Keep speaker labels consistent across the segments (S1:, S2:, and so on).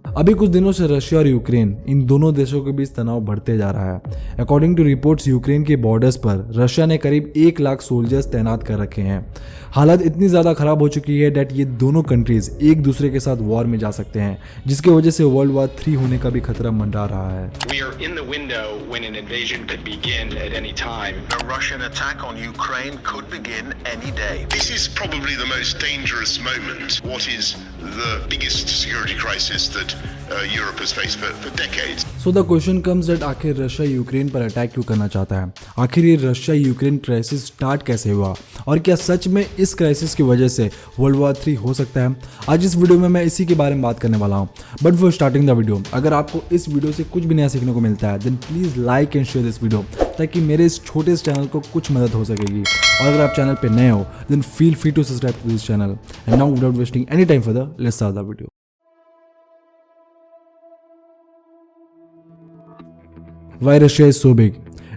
S1: अभी कुछ दिनों से रशिया और यूक्रेन इन दोनों देशों के बीच तनाव बढ़ते जा रहा है। अकॉर्डिंग टू रिपोर्ट्स यूक्रेन के बॉर्डर्स पर रशिया ने करीब 1 लाख सोल्जर्स तैनात कर रखे हैं। हालत इतनी ज़्यादा खराब हो चुकी है डेट ये दोनों कंट्रीज एक दूसरे के साथ वॉर में जा सकते हैं, जिसकी वजह से वर्ल्ड वॉर 3 होने का भी खतरा मंडरा रहा है।
S2: We are in the window when an invasion could begin at any time.
S3: A Russian attack on Ukraine could begin any day.
S4: This is probably the most dangerous moment. What is the biggest security crisis that Europe has faced for decades?
S1: So the question comes that आखिर Russia Ukraine पर attack क्यों करना चाहता है? आखिर ये Russia Ukraine crisis start कैसे हुआ और क्या सच में इस क्राइसिस की वजह से वर्ल्ड वॉर 3 हो सकता है? आज इस वीडियो में मैं इसी के बारे में बात करने वाला हूँ। But for starting the video, अगर आपको इस वीडियो से कुछ भी नया सीखने को मिलता है then please like and share this video, ताकि मेरे इस छोटे से चैनल को कुछ मदद हो सकेगी। और अगर आप चैनल पे नए हो then feel free to subscribe to this channel. And now without wasting any time further, let's start the video. Why Russia is so big.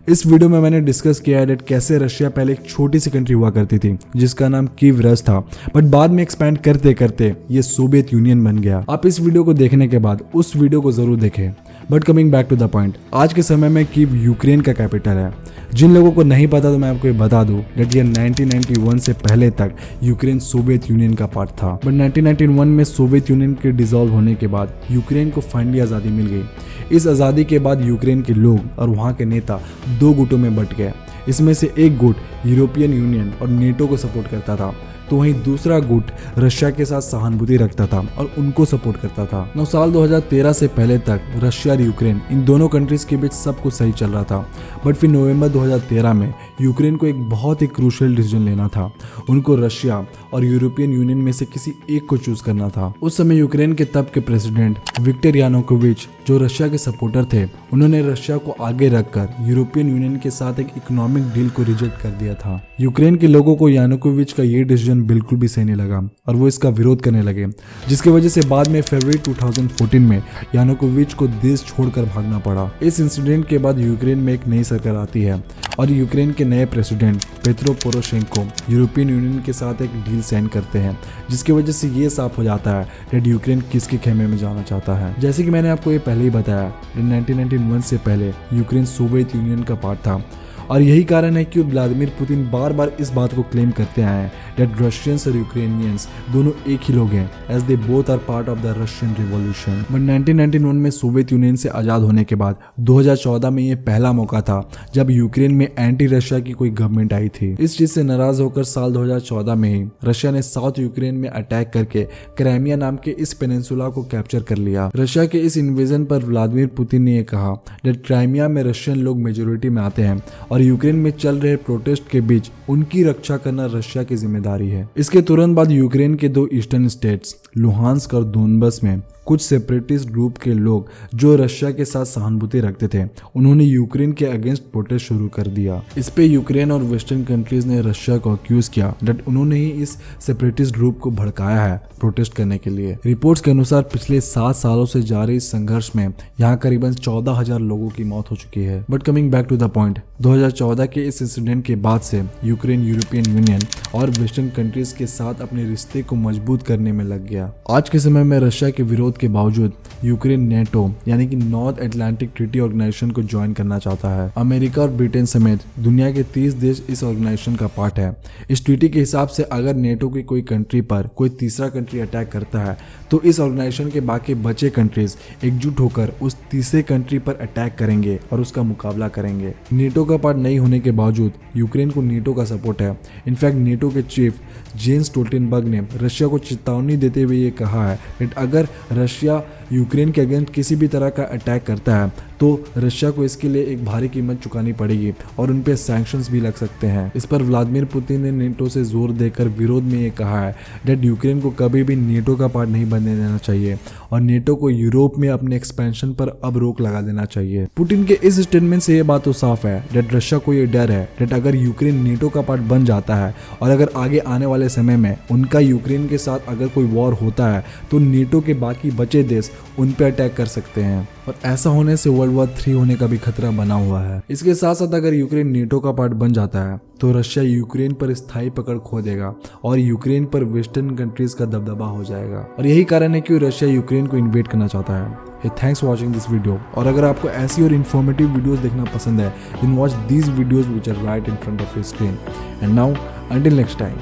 S1: इस वीडियो में मैंने डिस्कस किया है डेट कैसे रशिया पहले एक छोटी सी कंट्री हुआ करती थी जिसका नाम कीव रस था, बट बाद में एक्सपैंड करते करते ये सोवियत यूनियन बन गया। आप इस वीडियो को देखने के बाद उस वीडियो को जरूर देखें। But coming back to the point, आज के समय में कीव यूक्रेन का कैपिटल है। जिन लोगों को नहीं पता तो मैं आपको ये बता दूं डेट ये 1991 से पहले तक यूक्रेन सोवियत यूनियन का पार्ट था। बट 1991 में सोवियत यूनियन के डिसॉल्व होने के बाद यूक्रेन को फाइनली आज़ादी मिल गई। इस आज़ादी के बाद यूक्रेन के लोग और वहाँ के नेता 2 गुटों में बंट गए। इसमें से एक गुट यूरोपियन यूनियन और नेटो को सपोर्ट करता था, तो वहीं दूसरा गुट रशिया के साथ सहानुभूति रखता था और उनको सपोर्ट करता था। 9 साल 2013 से पहले तक रशिया और यूक्रेन इन दोनों कंट्रीज के बीच सब कुछ सही चल रहा था। बट फिर नवंबर 2013 में यूक्रेन को एक बहुत ही क्रूशियल डिसीजन लेना था। उनको रशिया और यूरोपियन यूनियन में से किसी एक को चूज करना था। उस समय यूक्रेन के तब के प्रेसिडेंट विक्टर यानुकोविच, जो रशिया के सपोर्टर थे, उन्होंने रशिया को आगे रखकर यूरोपियन यूनियन के साथ एक इकोनॉमिक डील को रिजेक्ट कर दिया था। यूक्रेन के लोगों को यानुकोविच का ये डिसीजन बिल्कुल भी सही नहीं लगा और वो इसका विरोध करने लगे, जिसकी वजह से बाद में फरवरी 2014 में यानुकोविच को देश छोड़कर भागना पड़ा। इस इंसिडेंट के बाद यूक्रेन में एक नई सरकार आती है और यूक्रेन के नए president petro Poroshenko European union के साथ एक डील साइन करते हैं, जिसकी वजह से ये साफ हो जाता है कि यूक्रेन किसके खेमे में जाना चाहता है। जैसे कि मैंने आपको ये पहले ही बताया, 1991 से पहले यूक्रेन सोवियत यूनियन का पार्ट था और यही कारण है कि व्लादिमीर पुतिन बार बार इस बात को क्लेम करते आए हैं दैट रशियंस और यूक्रेनियंस दोनों एक ही लोग हैं, as they both are part of the Russian revolution. But 1991 में सोवियत यूनियन से आज़ाद होने के बाद 2014 में ये पहला मौका था जब यूक्रेन में एंटी रशिया की कोई गवर्नमेंट आई थी। इस चीज से नाराज होकर साल 2014 में ही रशिया ने साउथ यूक्रेन में अटैक करके क्राइमिया नाम के इस पेनिनसुला को कैप्चर कर लिया। रशिया के इस इन्वेजन पर व्लादिमीर पुतिन ने कहा दैट क्राइमिया में रशियन लोग मेजोरिटी में आते हैं और यूक्रेन में चल रहे प्रोटेस्ट के बीच उनकी रक्षा करना रशिया की जिम्मेदारी है। इसके तुरंत बाद यूक्रेन के 2 ईस्टर्न स्टेट्स लुहांस्क और दोनबस में कुछ सेपरेटिस्ट ग्रुप के लोग जो रशिया के साथ सहानुभूति रखते थे, उन्होंने यूक्रेन के अगेंस्ट प्रोटेस्ट शुरू कर दिया। इस पे यूक्रेन और वेस्टर्न कंट्रीज ने रशिया को अक्यूज किया दैट उन्होंने ही इस सेपरेटिस्ट ग्रुप को भड़काया है प्रोटेस्ट करने के लिए। रिपोर्ट्स के अनुसार पिछले 7 सालों से जारी इस संघर्ष में यहाँ करीबन 14,000 लोगों की मौत हो चुकी है। But coming back to the point, 2014 के इस इंसिडेंट के बाद से यूक्रेन यूरोपियन यूनियन और वेस्टर्न कंट्रीज के साथ अपने रिश्ते को मजबूत करने में लग गया। आज के समय में रशिया के विरोध के बावजूद यूक्रेन नेटो यानी कि नॉर्थ अटलांटिक ट्रीटी ऑर्गेनाइजेशन को ज्वाइन करना चाहता है। अमेरिका और ब्रिटेन समेत दुनिया के 30 देश इस ऑर्गेनाइजेशन का पार्ट है। इस ट्रीटी के हिसाब से अगर नेटो की कोई कंट्री पर कोई तीसरा कंट्री अटैक करता है तो इस ऑर्गेनाइजेशन के बाकी बचे कंट्रीज एकजुट होकर उस तीसरे कंट्री पर अटैक करेंगे और उसका मुकाबला करेंगे। नेटो का पार्ट नहीं होने के बावजूद यूक्रेन को नेटो का सपोर्ट है। इनफैक्ट नेटो के चीफ जेन्स स्टोल्टेनबर्ग ने रशिया को चेतावनी देते हुए ये कहा है कि अगर रशिया यूक्रेन के अगेंस्ट किसी भी तरह का अटैक करता है तो रशिया को इसके लिए एक भारी कीमत चुकानी पड़ेगी और उन पे सैंक्शंस भी लग सकते हैं। इस पर व्लादिमीर पुतिन ने नेटो से जोर देकर विरोध में ये कहा है दैट यूक्रेन को कभी भी नेटो का पार्ट नहीं बनने देना चाहिए और नेटो को यूरोप में अपने एक्सपेंशन पर अब रोक लगा देना चाहिए। पुतिन के इस स्टेटमेंट से ये बात तो साफ है दैट रशिया को ये डर है दैट अगर यूक्रेन नेटो का पार्ट बन जाता है और अगर आगे आने वाले समय में उनका यूक्रेन के साथ अगर कोई वॉर होता है तो नेटो के बाकी बचे देश उन पर अटैक कर सकते हैं और ऐसा होने से वर्ल्ड वर्ल्ड वॉर 3 होने का भी खतरा बना हुआ है। इसके साथ साथ अगर यूक्रेन नेटो का पार्ट बन जाता है तो रशिया यूक्रेन पर स्थायी पकड़ खो देगा और यूक्रेन पर वेस्टर्न कंट्रीज का दबदबा हो जाएगा। और यही कारण है कि रशिया यूक्रेन को इन्वेड करना चाहता है। Thanks for watching this video. और अगर आपको ऐसी और इन्फॉर्मेटिव वीडियोस देखना पसंद है then watch these videos which are right in front of your screen. And now until next time,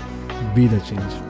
S1: be the change.